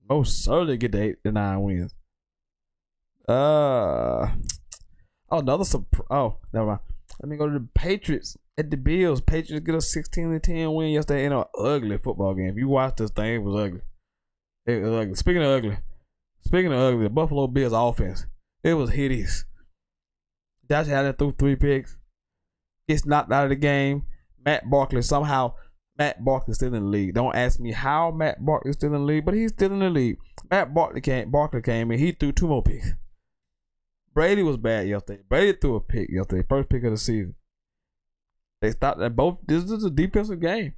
Most certainly get to 8-9 wins. Never mind. Let me go to the Patriots at the Bills. Patriots get a 16-10 win yesterday in an ugly football game. If you watch this thing, it was ugly. It was ugly. Speaking of ugly, the Buffalo Bills offense, it was hideous. Josh Allen threw 3 picks. Gets knocked out of the game. Matt Barkley's still in the league. Don't ask me how Matt Barkley's still in the league, but he's still in the league. Barkley came in. He threw 2 more picks. Brady was bad yesterday. Brady threw a pick yesterday. First pick of the season. They stopped that both. This is a defensive game.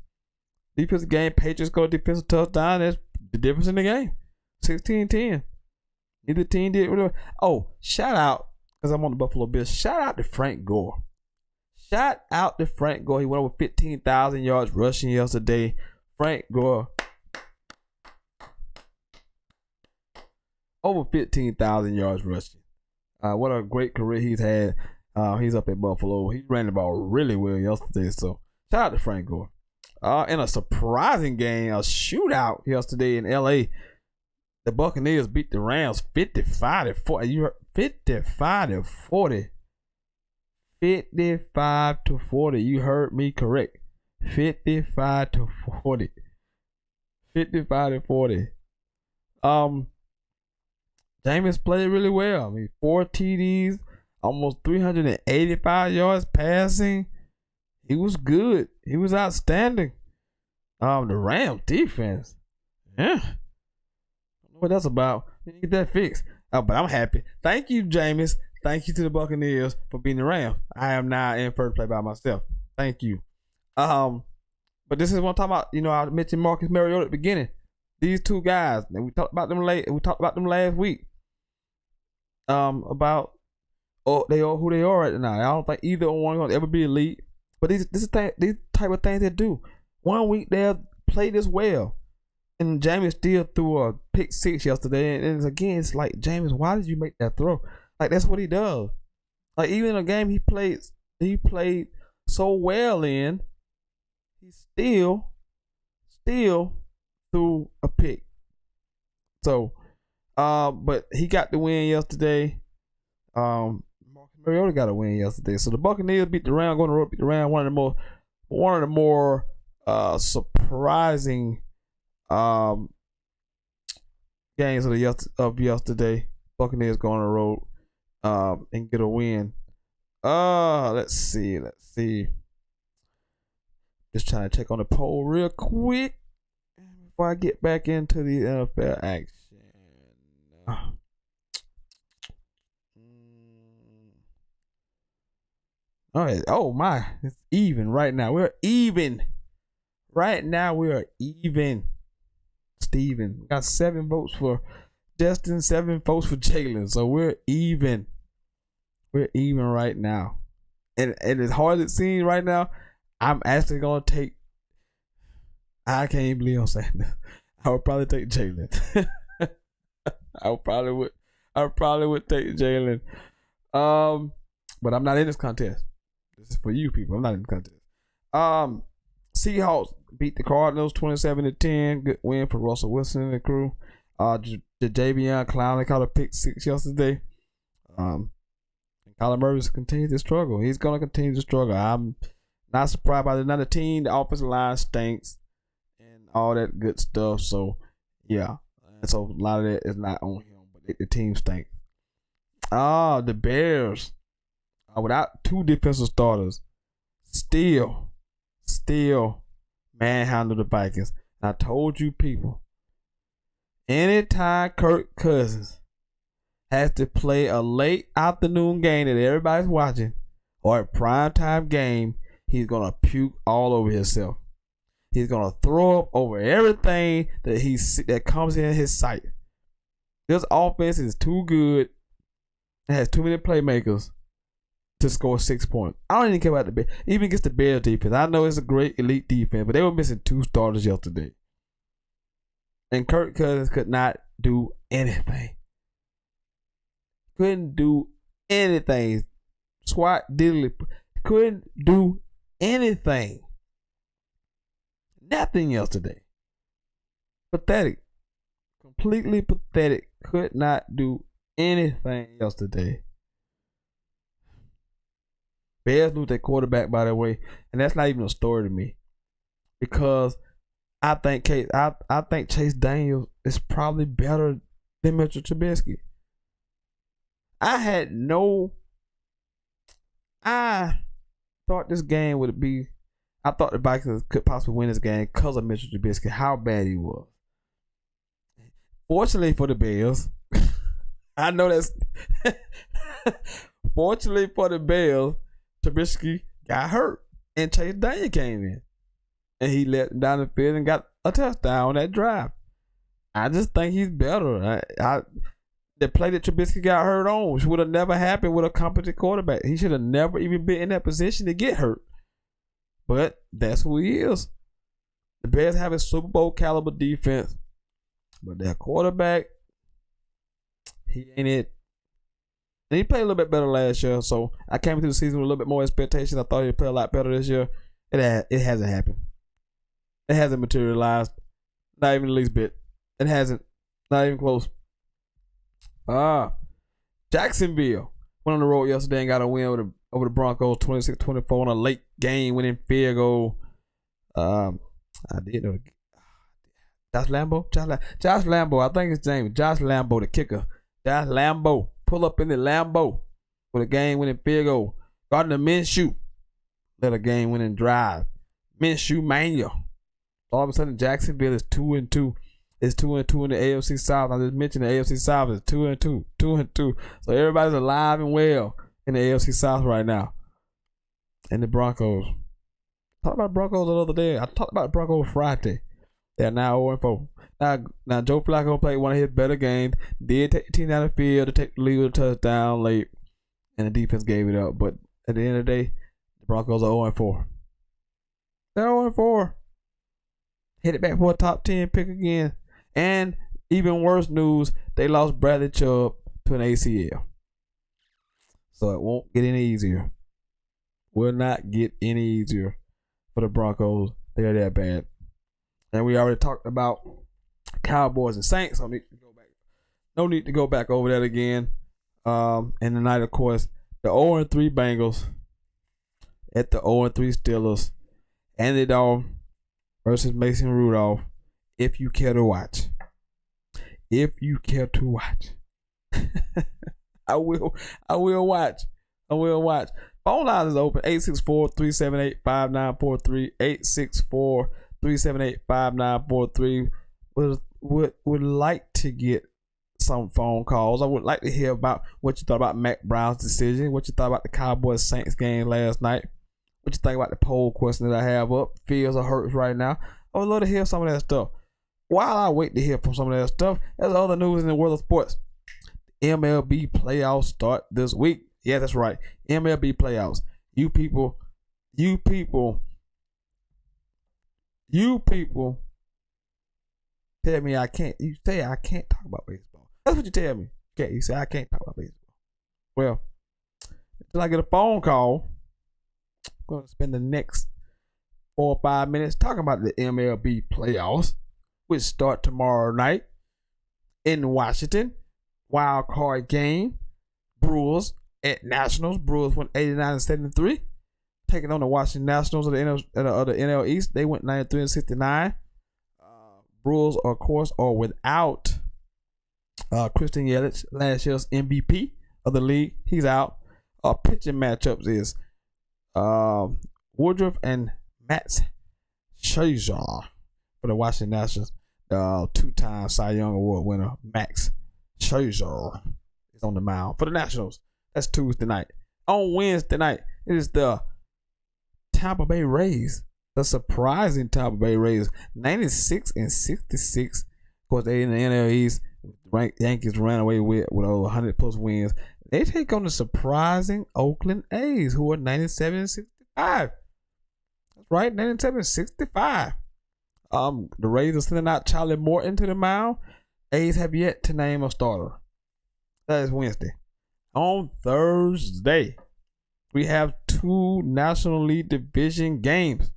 Patriots go defensive touchdown. That's the difference in the game. 16-10. Neither team did really well. Oh, shout out, because I'm on the Buffalo Bills. Shout out to Frank Gore. He went over 15,000 yards rushing yesterday. Frank Gore. Over 15,000 yards rushing. What a great career he's had. He's up at Buffalo. He ran the ball really well yesterday. So shout out to Frank Gore. In a surprising game, a shootout yesterday in LA, the Buccaneers beat the Rams 55-40. You heard 55-40. 55-40. You heard me correct. 55-40. 55-40. Jameis played really well. I mean, 4 TDs, almost 385 yards passing. He was good. He was outstanding. The Rams defense. Yeah. I don't know what that's about. You get that fixed. But I'm happy. Thank you, Jameis. Thank you to the Buccaneers for beating the Rams. I am now in first place by myself. Thank you. But this is what I'm talking about. I mentioned Marcus Mariota at the beginning. These two guys, and we talked about them last week. About who they are right now. I don't think either one gonna ever be elite. But these type of things they do. 1 week they'll play this well, and Jameis still threw a pick 6 yesterday. And again, it's like, Jameis, why did you make that throw? Like, that's what he does. Like, even in a game he played so well in, he still threw a pick. So, but he got the win yesterday. Mariota got a win yesterday. So the Buccaneers beat the Rams, going to road beat the Rams. One of the more surprising games of yesterday. Buccaneers going on the road and get a win. Let's see. Just trying to check on the poll real quick before I get back into the NFL action. All right. Oh my, it's even right now. We're even. Right now we are even. Steven. We got 7 votes for Justin, 7 votes for Jalen. So we're even. We're even right now. And as hard as it seems right now, I'm actually gonna take. I can't even believe I'm saying that. I would probably take Jalen. I probably would take Jalen. But I'm not in this contest. This is for you people. I'm not in the contest. Seahawks beat the Cardinals 27-10. Good win for Russell Wilson and the crew. The Javion Clowney caught a pick 6 yesterday. Kyler Murray continues to struggle. He's gonna continue to struggle. I'm not surprised by another team. The offensive line stinks and all that good stuff. So yeah. And so a lot of that is not on him, but the team stinks. The Bears. Without 2 defensive starters, still manhandle the Vikings. And I told you people, anytime Kirk Cousins has to play a late afternoon game that everybody's watching, or a primetime game, he's gonna puke all over himself. He's gonna throw up over everything that comes in his sight. This offense is too good. It has too many playmakers to score 6 points. I don't even care about the Bears. Even against the Bears defense. I know it's a great elite defense, but they were missing 2 starters yesterday. And Kirk Cousins could not do anything. Couldn't do anything. Swat diddly. Couldn't do anything. Nothing yesterday. Pathetic. Completely pathetic. Could not do anything yesterday. Bears lose their quarterback, by the way, and that's not even a story to me, because I think Chase Daniels is probably better than Mitchell Trubisky. I thought this game would be. I thought the Vikings could possibly win this game because of Mitchell Trubisky, how bad he was. Fortunately for the Bears, I know that's. Fortunately for the Bears, Trubisky got hurt and Chase Daniel came in, and he let him down the field and got a touchdown on that drive. I just think he's better. The play that Trubisky got hurt on, which would have never happened with a competent quarterback. He should have never even been in that position to get hurt. But that's who he is. The Bears have a Super Bowl caliber defense, but their quarterback, he ain't it. And he played a little bit better last year, so I came into the season with a little bit more expectations. I thought he'd play a lot better this year. It hasn't happened. It hasn't materialized. Not even the least bit. It hasn't. Not even close. Jacksonville went on the road yesterday and got a win over the Broncos 26-24 on a late game winning field goal. I did know. Josh Lambo? Josh Lambo. I think his name is Josh Lambo, the kicker. Josh Lambo. Pull up in the Lambo with a game-winning field goal. Gardner Minshew led a game-winning drive. Minshew mania. All of a sudden, Jacksonville is 2-2. It's 2-2 in the AFC South. I just mentioned the AFC South is 2-2. 2-2. So everybody's alive and well in the AFC South right now. And the Broncos. Talked about Broncos the other day. I talked about Broncos Friday. They're now 0-4. Now Joe Flacco played one of his better games. Did take the team down the field to take the lead with a touchdown late, and the defense gave it up. But at the end of the day, the Broncos are 0-4. They're 0-4. Headed back for a top 10 pick again. And even worse news, they lost Bradley Chubb to an ACL. So it won't get any easier. Will not get any easier for the Broncos. They're that bad. And we already talked about Cowboys and Saints. So no need to go back over that again. And tonight, of course, the 0-3 Bengals at the 0-3 Steelers. Andy Dalton versus Mason Rudolph. If you care to watch. If you care to watch. I will watch. I will watch. Phone lines is open. 864-378-5943. 864-378-5943. Would like to get some phone calls. I would like to hear about what you thought about Mac Brown's decision, what you thought about the Cowboys Saints game last night, what you think about the poll question that I have up, feels or hurts right now. I would love to hear some of that stuff. While I wait to hear from some of that stuff, there's other news in the world of sports. MLB playoffs start this week. Yeah, that's right. MLB playoffs. You people tell me I can't. You say I can't talk about baseball. That's what you tell me. Okay, you say I can't talk about baseball. Well, until I get a phone call, I'm going to spend the next 4 or 5 minutes talking about the MLB playoffs, which start tomorrow night in Washington. Wild card game. Brewers at Nationals. Brewers went 89-73, taking on the Washington Nationals of the NL East. They went 93-69. Brewers, of course, are without Christian Yelich, last year's MVP of the league. He's out. Pitching matchups is Woodruff and Max Scherzer for the Washington Nationals. Two-time Cy Young Award winner Max Scherzer is on the mound for the Nationals. That's Tuesday night. On Wednesday night, it is the Tampa Bay Rays. The surprising Tampa Bay Rays, 96-66. Of course, they in the NL East. Yankees ran away with over 100+ wins. They take on the surprising Oakland A's, who are 97-65. That's right, 97-65. The Rays are sending out Charlie Morton to the mound. A's have yet to name a starter. That is Wednesday. On Thursday, we have 2 National League Division games.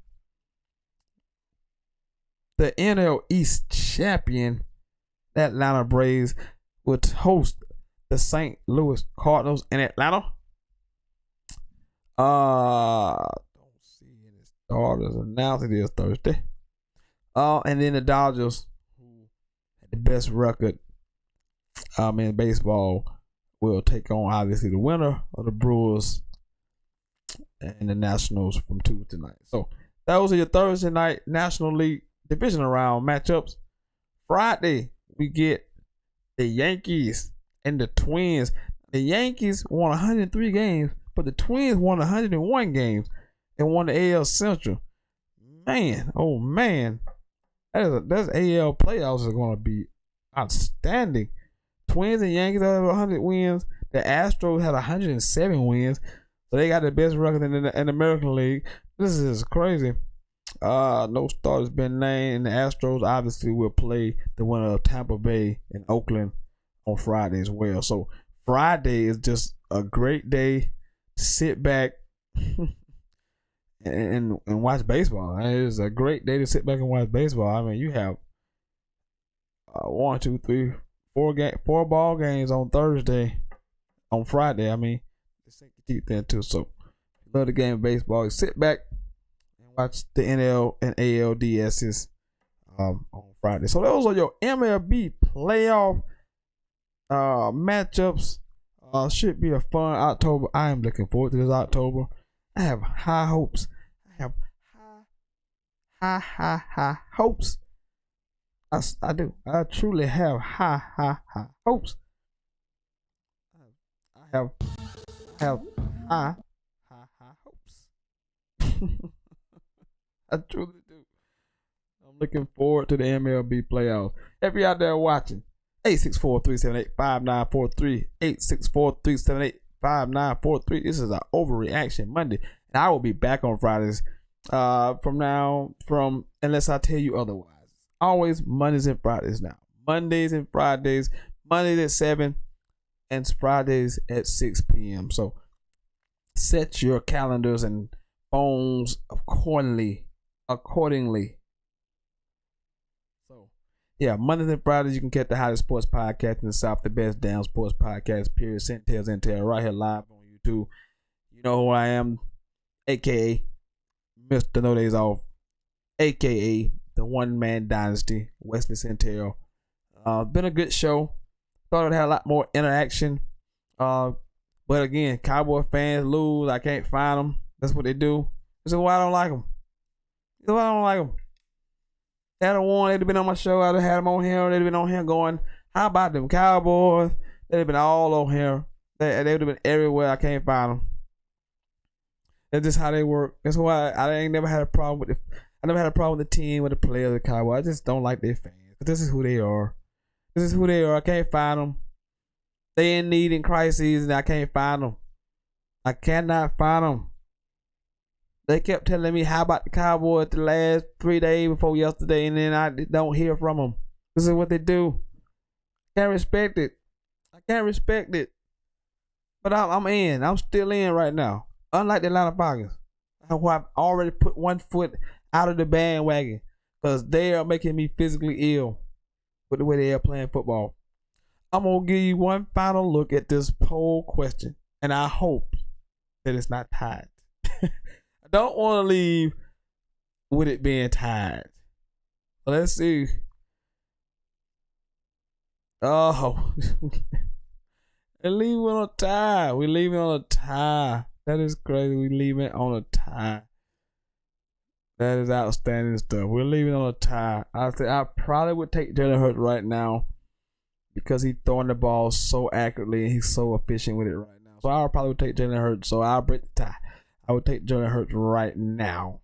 The NL East champion, Atlanta Braves, will host the St. Louis Cardinals in Atlanta. Don't see any starters announced. It is Thursday. And then the Dodgers, who had the best record in baseball, will take on obviously the winner of the Brewers and the Nationals from Tuesday night. So those are your Thursday night National League divisional round matchups. Friday, we get the Yankees and the Twins. The Yankees won 103 games, but the Twins won 101 games and won the AL Central. Man, oh man, that's AL playoffs are going to be outstanding. Twins and Yankees have 100 wins. The Astros had 107 wins, so they got the best record in the American League. This is crazy. No starters been named, and the Astros obviously will play the winner of Tampa Bay and Oakland on Friday as well. So Friday is just a great day to sit back and watch baseball. It is a great day to sit back and watch baseball. I mean, you have 1, 2, 3, 4 ball games on Thursday, on Friday. I mean, sink your teeth into. So, love the game of baseball. You sit back and watch the NL and ALDSs on Friday. So those are your MLB playoff matchups. Should be a fun October. I am looking forward to this October. I have high hopes. I have high hopes. I do. I truly have high hopes. I have high hopes. I truly do. I'm looking forward to the MLB playoffs. If you're out there watching, 864-378-5943, 864-378-5943. This is our Overreaction Monday, and I will be back on Fridays from unless I tell you otherwise. Always Mondays and Fridays now. Mondays and Fridays. Mondays at 7 and Fridays at 6 p.m. So set your calendars and phones accordingly. So yeah, Mondays and Fridays you can catch the hottest sports podcast in the South, the best damn sports podcast, period. Sentell, right here live on YouTube. You know who I am, aka Mr. No Days Off, aka the One Man Dynasty, Wesley Sentell. Been a good show. Thought it had a lot more interaction. But again, Cowboy fans lose. I can't find them. That's what they do. This is why I don't like them. This is why I don't like them. They'd have won. They'd have been on my show. I'd have had them on here. They'd have been on here going, how about them Cowboys? They'd have been all on here. They would have been everywhere. I can't find them. That's just how they work. That's why I ain't never had a problem with I never had a problem with the team, with the players, the Cowboys. I just don't like their fans. But this is who they are. This is who they are. I can't find them. They in need, in crises, and I can't find them. I cannot find them. They kept telling me, how about the Cowboys the last 3 days before yesterday, and then I don't hear from them. This is what they do. Can't respect it. I can't respect it. But I'm in. I'm still in right now. Unlike the Atlanta Falcons, who I've already put one foot out of the bandwagon because they are making me physically ill with the way they are playing football. I'm going to give you one final look at this poll question, and I hope that it's not tied. I don't want to leave with it being tied. Let's see. Oh, we're leaving on a tie. We're leaving on a tie. That is crazy. We're leaving on a tie. That is outstanding stuff. We're leaving on a tie. I probably would take Jalen Hurts right now because he's throwing the ball so accurately and he's so efficient with it right now. So I probably would take Jalen Hurts. So I'll break the tie. I would take Jalen Hurts right now.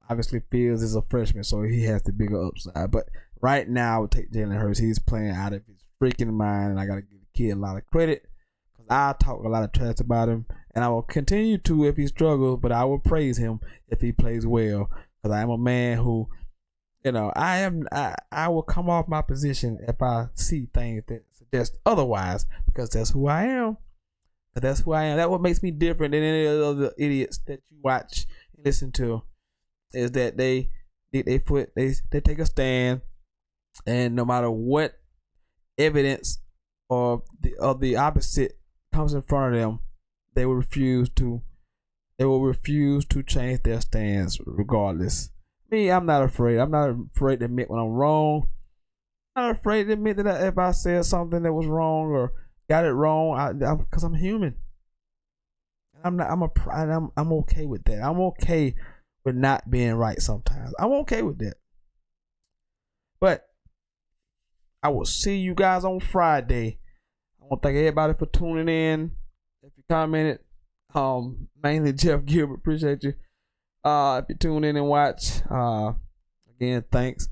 Obviously, Fields is a freshman, so he has the bigger upside. But right now, I would take Jalen Hurts. He's playing out of his freaking mind, and I got to give the kid a lot of credit because I talk a lot of trash about him, and I will continue to if he struggles, but I will praise him if he plays well because I am a man who, I will come off my position if I see things that suggest otherwise because that's who I am. That's who I am. That's what makes me different than any other idiots that you watch and listen to. Is that they take a stand, and no matter what evidence or the opposite comes in front of them, they will refuse to change their stance regardless. Me, I'm not afraid. I'm not afraid to admit when I'm wrong. I'm not afraid to admit that if I said something that was wrong or got it wrong, because I'm human. I'm okay with that. I'm okay with not being right sometimes. I'm okay with that. But I will see you guys on Friday. I want to thank everybody for tuning in. If you commented, mainly Jeff Gilbert, appreciate you. If you tune in and watch, again, thanks.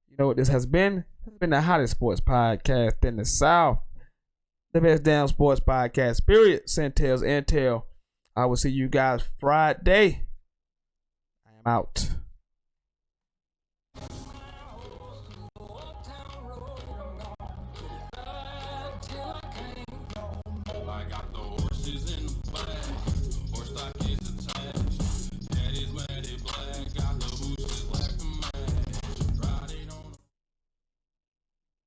You know what this has been? It's been the hottest sports podcast in the South. The best damn sports podcast, period. Sentell's Intel. I will see you guys Friday. I am out.